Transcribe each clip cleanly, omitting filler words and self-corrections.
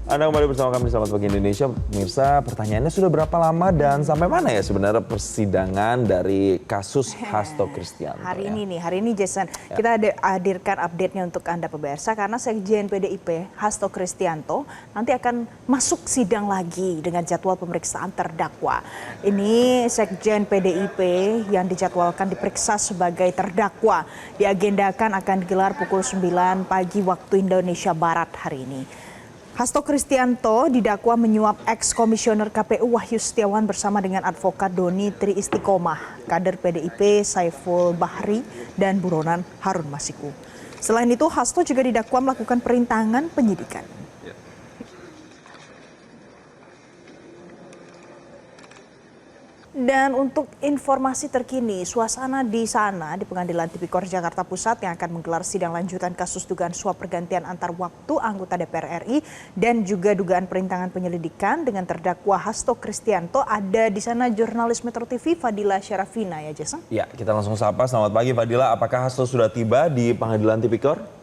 Anda kembali bersama kami di Selamat Pagi Indonesia. Pemirsa, pertanyaannya sudah berapa lama dan sampai mana ya sebenarnya persidangan dari kasus Hasto Kristianto? Hari ini Jason, kita hadirkan update-nya untuk Anda pemirsa karena Sekjen PDIP Hasto Kristianto nanti akan masuk sidang lagi dengan jadwal pemeriksaan terdakwa. Ini Sekjen PDIP yang dijadwalkan diperiksa sebagai terdakwa diagendakan akan digelar pukul 9 pagi waktu Indonesia Barat hari ini. Hasto Kristianto didakwa menyuap ex-komisioner KPU Wahyu Setiawan bersama dengan advokat Doni Tri Istiqomah, kader PDIP Saiful Bahri, dan buronan Harun Masiku. Selain itu, Hasto juga didakwa melakukan perintangan penyidikan. Dan untuk informasi terkini, suasana di sana di Pengadilan Tipikor Jakarta Pusat yang akan menggelar sidang lanjutan kasus dugaan suap pergantian antar waktu anggota DPR RI dan juga dugaan perintangan penyelidikan dengan terdakwa Hasto Kristianto. Ada di sana jurnalis Metro TV Fadila Syarafina ya Jason? Ya, kita langsung sapa. Selamat pagi Fadila, apakah Hasto sudah tiba di Pengadilan Tipikor?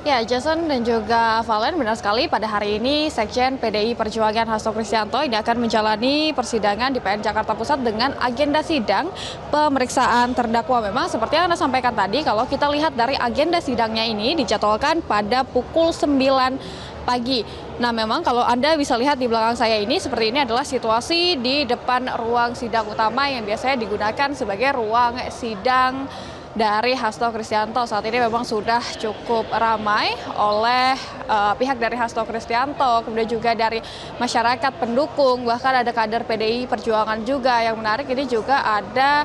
Ya, Jason dan juga Valen, benar sekali pada hari ini Sekjen PDI Perjuangan Hasto Kristianto ini akan menjalani persidangan di PN Jakarta Pusat dengan agenda sidang pemeriksaan terdakwa. Memang seperti yang Anda sampaikan tadi, kalau kita lihat dari agenda sidangnya ini dijadwalkan pada pukul 9 pagi. Nah, memang kalau Anda bisa lihat di belakang saya ini, seperti ini adalah situasi di depan ruang sidang utama yang biasanya digunakan sebagai ruang sidang dari Hasto Kristianto. Saat ini memang sudah cukup ramai oleh pihak dari Hasto Kristianto, kemudian juga dari masyarakat pendukung, bahkan ada kader PDI Perjuangan juga. Yang menarik ini juga ada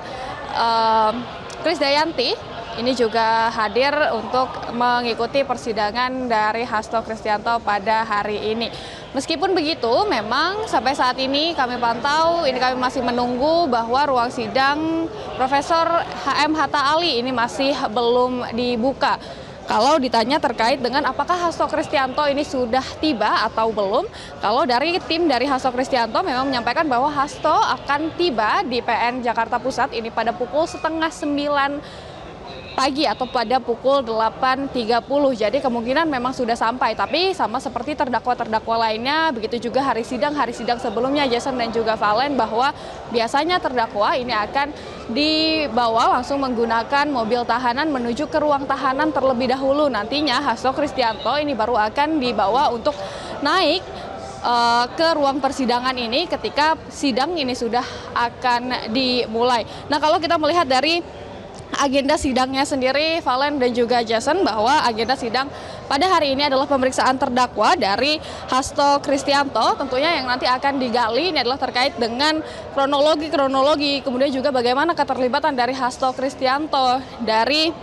Krisdayanti, ini juga hadir untuk mengikuti persidangan dari Hasto Kristianto pada hari ini. Meskipun begitu, memang sampai saat ini kami pantau, ini kami masih menunggu bahwa ruang sidang Profesor HM Hatta Ali ini masih belum dibuka. Kalau ditanya terkait dengan apakah Hasto Kristianto ini sudah tiba atau belum, kalau dari tim dari Hasto Kristianto memang menyampaikan bahwa Hasto akan tiba di PN Jakarta Pusat ini pada pukul setengah 9 pagi atau pada pukul 8.30. Jadi kemungkinan memang sudah sampai, tapi sama seperti terdakwa-terdakwa lainnya, begitu juga hari sidang sebelumnya Jason dan juga Valen, bahwa biasanya terdakwa ini akan dibawa langsung menggunakan mobil tahanan menuju ke ruang tahanan terlebih dahulu. Nantinya Hasto Kristianto ini baru akan dibawa untuk naik ke ruang persidangan ini ketika sidang ini sudah akan dimulai. Nah, kalau kita melihat dari agenda sidangnya sendiri, Valen dan juga Jason, bahwa agenda sidang pada hari ini adalah pemeriksaan terdakwa dari Hasto Kristianto. Tentunya yang nanti akan digali ini adalah terkait dengan kronologi, kemudian juga bagaimana keterlibatan dari Hasto Kristianto dari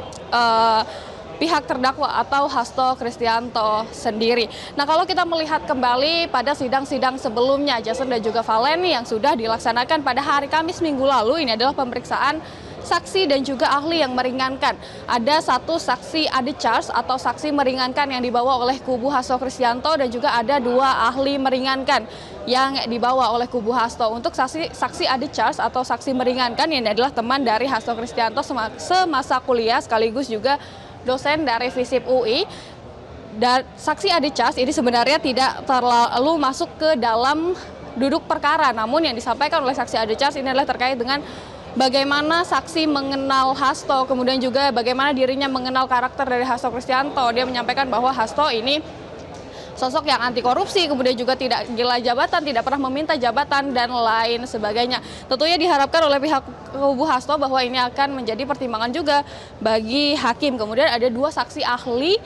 pihak terdakwa atau Hasto Kristianto sendiri. Nah, kalau kita melihat kembali pada sidang-sidang sebelumnya, Jason dan juga Valen, yang sudah dilaksanakan pada hari Kamis minggu lalu, ini adalah pemeriksaan saksi dan juga ahli yang meringankan. Ada satu saksi ade charge atau saksi meringankan yang dibawa oleh kubu Hasto Kristianto, dan juga ada dua ahli meringankan yang dibawa oleh kubu Hasto. Untuk saksi ade charge atau saksi meringankan ini adalah teman dari Hasto Kristianto semasa kuliah sekaligus juga dosen dari FISIP UI. Dan saksi ade charge ini sebenarnya tidak terlalu masuk ke dalam duduk perkara, namun yang disampaikan oleh saksi ade charge ini adalah terkait dengan bagaimana saksi mengenal Hasto, kemudian juga bagaimana dirinya mengenal karakter dari Hasto Kristianto. Dia menyampaikan bahwa Hasto ini sosok yang anti korupsi, kemudian juga tidak gila jabatan, tidak pernah meminta jabatan, dan lain sebagainya. Tentunya diharapkan oleh pihak kubu Hasto bahwa ini akan menjadi pertimbangan juga bagi hakim. Kemudian ada dua saksi ahli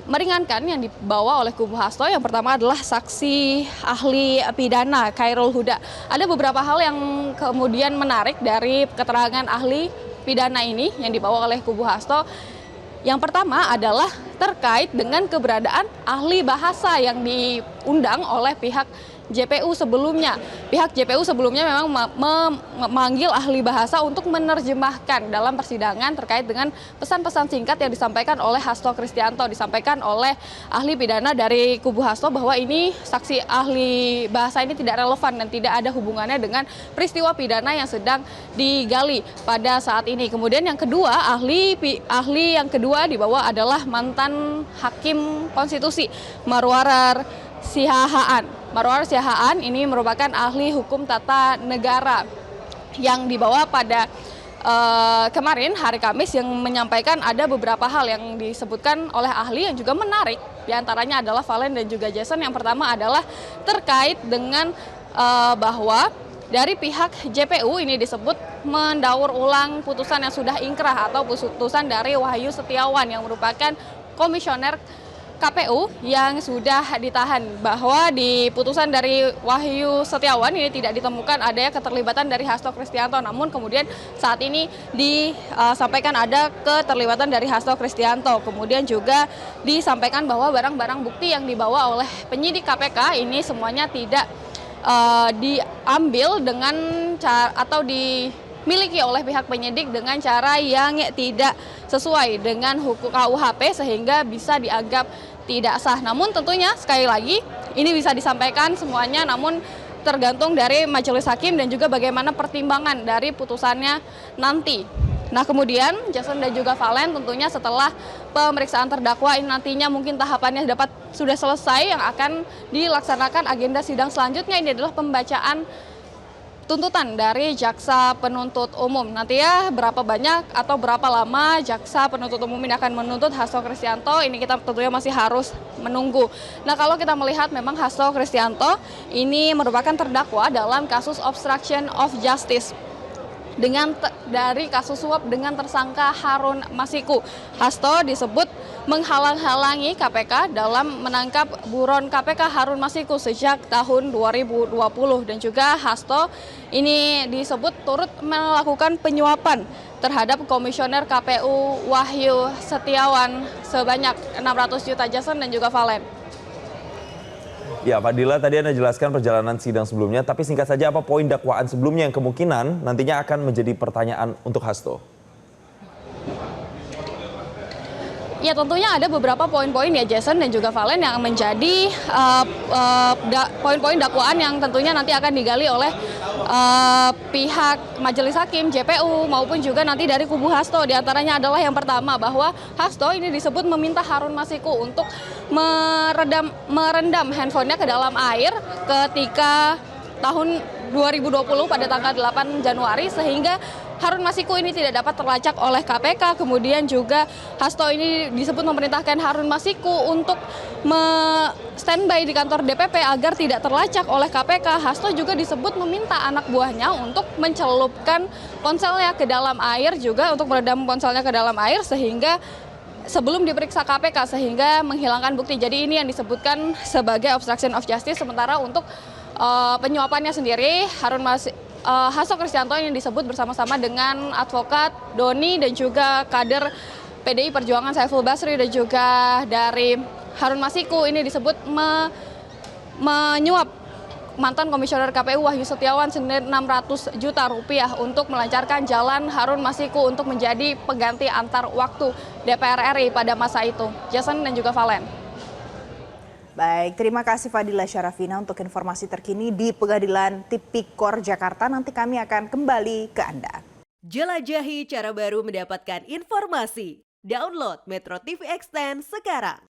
meringankan yang dibawa oleh kubu Hasto. Yang pertama adalah saksi ahli pidana Khairul Huda. Ada beberapa hal yang kemudian menarik dari keterangan ahli pidana ini yang dibawa oleh kubu Hasto. Yang pertama adalah terkait dengan keberadaan ahli bahasa yang diundang oleh pihak JPU sebelumnya. Pihak JPU sebelumnya memang memanggil ahli bahasa untuk menerjemahkan dalam persidangan terkait dengan pesan-pesan singkat yang disampaikan oleh Hasto Kristianto, disampaikan oleh ahli pidana dari kubu Hasto bahwa ini saksi ahli bahasa ini tidak relevan dan tidak ada hubungannya dengan peristiwa pidana yang sedang digali pada saat ini. Kemudian yang kedua, ahli yang kedua dibawa adalah mantan hakim konstitusi Marwarar Siahaan. Marwarar Siahaan ini merupakan ahli hukum tata negara yang dibawa pada kemarin hari Kamis, yang menyampaikan ada beberapa hal yang disebutkan oleh ahli yang juga menarik. Di antaranya adalah Valen dan juga Jason. Yang pertama adalah terkait dengan bahwa dari pihak JPU ini disebut mendaur ulang putusan yang sudah ingkrah atau putusan dari Wahyu Setiawan yang merupakan komisioner KPU yang sudah ditahan, bahwa di putusan dari Wahyu Setiawan ini tidak ditemukan adanya keterlibatan dari Hasto Kristianto, namun kemudian saat ini disampaikan ada keterlibatan dari Hasto Kristianto. Kemudian juga disampaikan bahwa barang-barang bukti yang dibawa oleh penyidik KPK ini semuanya tidak diambil dengan cara atau dimiliki oleh pihak penyidik dengan cara yang tidak sesuai dengan hukum KUHP sehingga bisa dianggap tidak sah. Namun tentunya sekali lagi ini bisa disampaikan semuanya, namun tergantung dari majelis hakim dan juga bagaimana pertimbangan dari putusannya nanti. Nah, kemudian Jason dan juga Valen tentunya setelah pemeriksaan terdakwa ini nantinya mungkin tahapannya sudah selesai, yang akan dilaksanakan agenda sidang selanjutnya ini adalah pembacaan tuntutan dari jaksa penuntut umum. Nanti ya berapa banyak atau berapa lama jaksa penuntut umum ini akan menuntut Hasto Kristianto, ini kita tentunya masih harus menunggu. Nah, kalau kita melihat memang Hasto Kristianto ini merupakan terdakwa dalam kasus obstruction of justice dari kasus suap dengan tersangka Harun Masiku. Hasto disebut menghalang-halangi KPK dalam menangkap buron KPK Harun Masiku sejak tahun 2020, dan juga Hasto ini disebut turut melakukan penyuapan terhadap komisioner KPU Wahyu Setiawan sebanyak 600 juta. Jason dan juga Valen. Ya, Pak Dila, tadi Anda jelaskan perjalanan sidang sebelumnya, tapi singkat saja apa poin dakwaan sebelumnya yang kemungkinan nantinya akan menjadi pertanyaan untuk Hasto? Ya, tentunya ada beberapa poin-poin ya Jason dan juga Valen yang menjadi poin-poin dakwaan yang tentunya nanti akan digali oleh pihak majelis hakim, JPU maupun juga nanti dari kubu Hasto. Di antaranya adalah yang pertama bahwa Hasto ini disebut meminta Harun Masiku untuk merendam handphonenya ke dalam air ketika tahun 2020 pada tanggal 8 Januari sehingga Harun Masiku ini tidak dapat terlacak oleh KPK. Kemudian juga Hasto ini disebut memerintahkan Harun Masiku untuk standby di kantor DPP agar tidak terlacak oleh KPK. Hasto juga disebut meminta anak buahnya untuk mencelupkan ponselnya ke dalam air, juga untuk meredam ponselnya ke dalam air sehingga sebelum diperiksa KPK sehingga menghilangkan bukti. Jadi ini yang disebutkan sebagai obstruction of justice. Sementara untuk penyuapannya sendiri, Hasto Kristianto ini disebut bersama-sama dengan advokat Doni dan juga kader PDI Perjuangan Saiful Basri dan juga dari Harun Masiku ini disebut menyuap mantan komisioner KPU Wahyu Setiawan senilai 600 juta rupiah untuk melancarkan jalan Harun Masiku untuk menjadi pengganti antar waktu DPR RI pada masa itu. Jason dan juga Valen. Baik, terima kasih Fadila Syarafina untuk informasi terkini di Pengadilan Tipikor Jakarta. Nanti kami akan kembali ke Anda. Jelajahi cara baru mendapatkan informasi. Download Metro TV Extend sekarang.